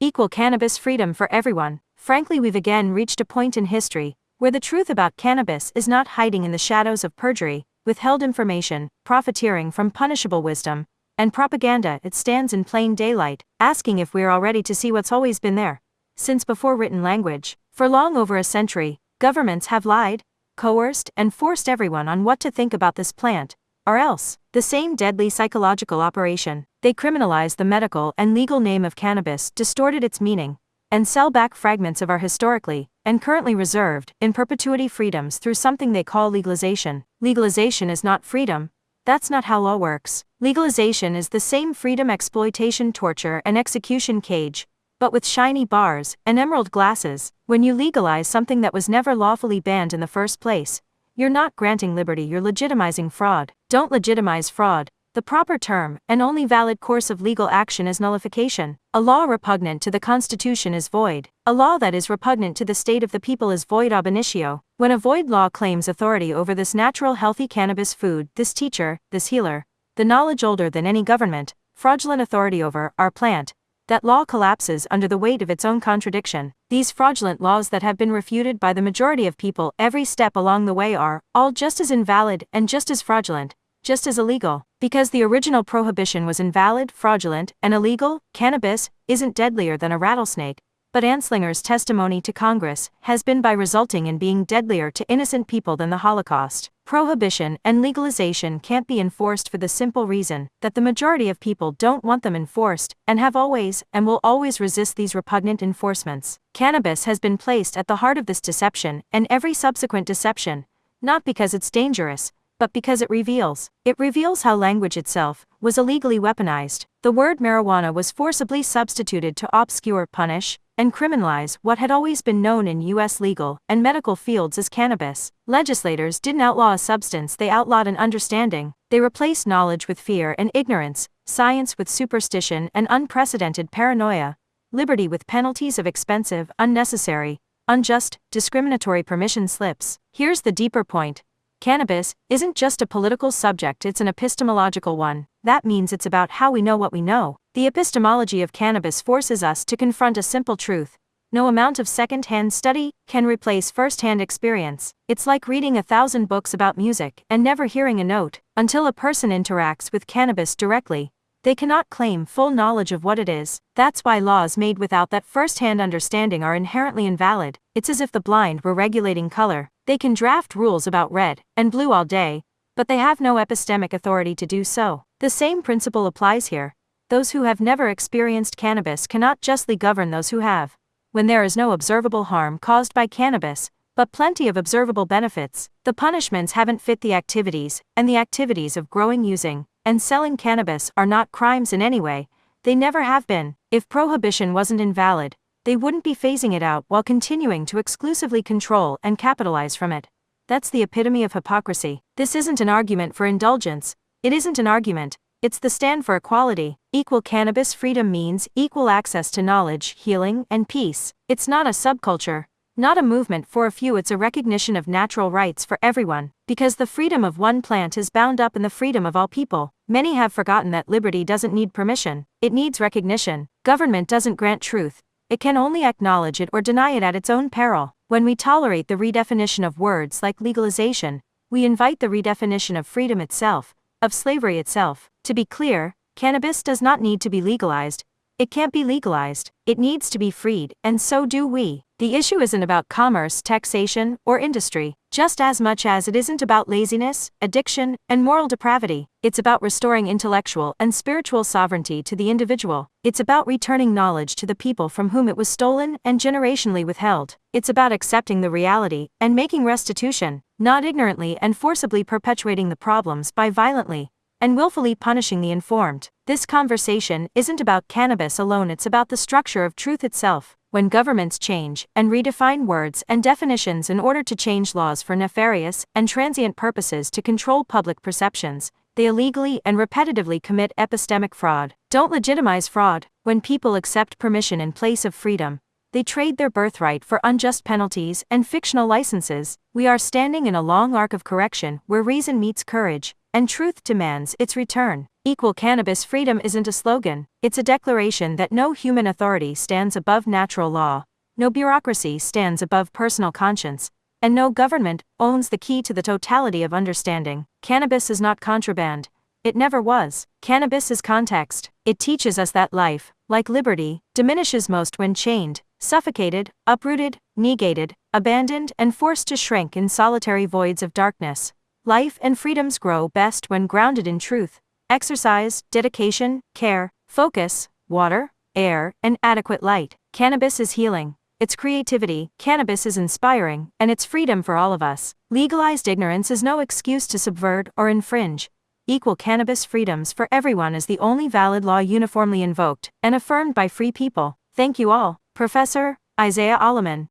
equal cannabis freedom for everyone. Frankly, we've again reached a point in history where the truth about cannabis is not hiding in the shadows of perjury, withheld information, profiteering from punishable wisdom, and propaganda. It stands in plain daylight, asking if we're all ready to see what's always been there. Since before written language, for long over a century, governments have lied, coerced, and forced everyone on what to think about this plant, or else. The same deadly psychological operation, they criminalized the medical and legal name of cannabis, distorted its meaning, and sell back fragments of our historically and currently reserved in perpetuity freedoms through something they call legalization. Legalization is not freedom. That's not how law works. Legalization is the same freedom exploitation, torture, and execution cage, but with shiny bars and emerald glasses. When you legalize something that was never lawfully banned in the first place, you're not granting liberty, you're legitimizing fraud. Don't legitimize fraud. The proper term and only valid course of legal action is nullification. A law repugnant to the Constitution is void. A law that is repugnant to the state of the people is void ab initio. When a void law claims authority over this natural healthy cannabis food, this teacher, this healer, the knowledge older than any government, fraudulent authority over our plant, that law collapses under the weight of its own contradiction. These fraudulent laws that have been refuted by the majority of people every step along the way are all just as invalid and just as fraudulent, just as illegal. Because the original prohibition was invalid, fraudulent, and illegal, cannabis isn't deadlier than a rattlesnake, but Anslinger's testimony to Congress has been by resulting in being deadlier to innocent people than the Holocaust. Prohibition and legalization can't be enforced for the simple reason that the majority of people don't want them enforced, and have always and will always resist these repugnant enforcements. Cannabis has been placed at the heart of this deception and every subsequent deception, not because it's dangerous, but because it reveals. It reveals how language itself was illegally weaponized. The word marijuana was forcibly substituted to obscure, punish, and criminalize what had always been known in U.S. legal and medical fields as cannabis. Legislators didn't outlaw a substance, they outlawed an understanding. They replaced knowledge with fear and ignorance, science with superstition and unprecedented paranoia, liberty with penalties of expensive, unnecessary, unjust, discriminatory permission slips. Here's the deeper point. Cannabis isn't just a political subject, it's an epistemological one. That means it's about how we know what we know. The epistemology of cannabis forces us to confront a simple truth. No amount of second-hand study can replace first-hand experience. It's like reading 1,000 books about music and never hearing a note. Until a person interacts with cannabis directly, they cannot claim full knowledge of what it is. That's why laws made without that first-hand understanding are inherently invalid. It's as if the blind were regulating color. They can draft rules about red and blue all day, but they have no epistemic authority to do so. The same principle applies here. Those who have never experienced cannabis cannot justly govern those who have. When there is no observable harm caused by cannabis, but plenty of observable benefits, the punishments haven't fit the activities, and the activities of growing, using, and selling cannabis are not crimes in any way. They never have been. If prohibition wasn't invalid, they wouldn't be phasing it out while continuing to exclusively control and capitalize from it. That's the epitome of hypocrisy. This isn't an argument for indulgence. It isn't an argument. It's the stand for equality. Equal cannabis freedom means equal access to knowledge, healing, and peace. It's not a subculture, not a movement for a few, it's a recognition of natural rights for everyone. Because the freedom of one plant is bound up in the freedom of all people. Many have forgotten that liberty doesn't need permission, it needs recognition. Government doesn't grant truth. It can only acknowledge it or deny it at its own peril. When we tolerate the redefinition of words like legalization, we invite the redefinition of freedom itself, of slavery itself. To be clear, cannabis does not need to be legalized. It can't be legalized. It needs to be freed, and so do we. The issue isn't about commerce, taxation, or industry, just as much as it isn't about laziness, addiction, and moral depravity. It's about restoring intellectual and spiritual sovereignty to the individual. It's about returning knowledge to the people from whom it was stolen and generationally withheld. It's about accepting the reality and making restitution, not ignorantly and forcibly perpetuating the problems by violently and willfully punishing the informed. This conversation isn't about cannabis alone, it's about the structure of truth itself. When governments change and redefine words and definitions in order to change laws for nefarious and transient purposes to control public perceptions, they illegally and repetitively commit epistemic fraud. Don't legitimize fraud. When people accept permission in place of freedom, they trade their birthright for unjust penalties and fictional licenses. We are standing in a long arc of correction where reason meets courage, and truth demands its return. Equal cannabis freedom isn't a slogan, it's a declaration that no human authority stands above natural law, no bureaucracy stands above personal conscience, and no government owns the key to the totality of understanding. Cannabis is not contraband. It never was. Cannabis is context. It teaches us that life, like liberty, diminishes most when chained, suffocated, uprooted, negated, abandoned, and forced to shrink in solitary voids of darkness. Life and freedoms grow best when grounded in truth, exercise, dedication, care, focus, water, air, and adequate light. Cannabis is healing. It's creativity, cannabis is inspiring, and it's freedom for all of us. Legalized ignorance is no excuse to subvert or infringe. Equal cannabis freedoms for everyone is the only valid law uniformly invoked and affirmed by free people. Thank you all. Professor Isaiah Alleman.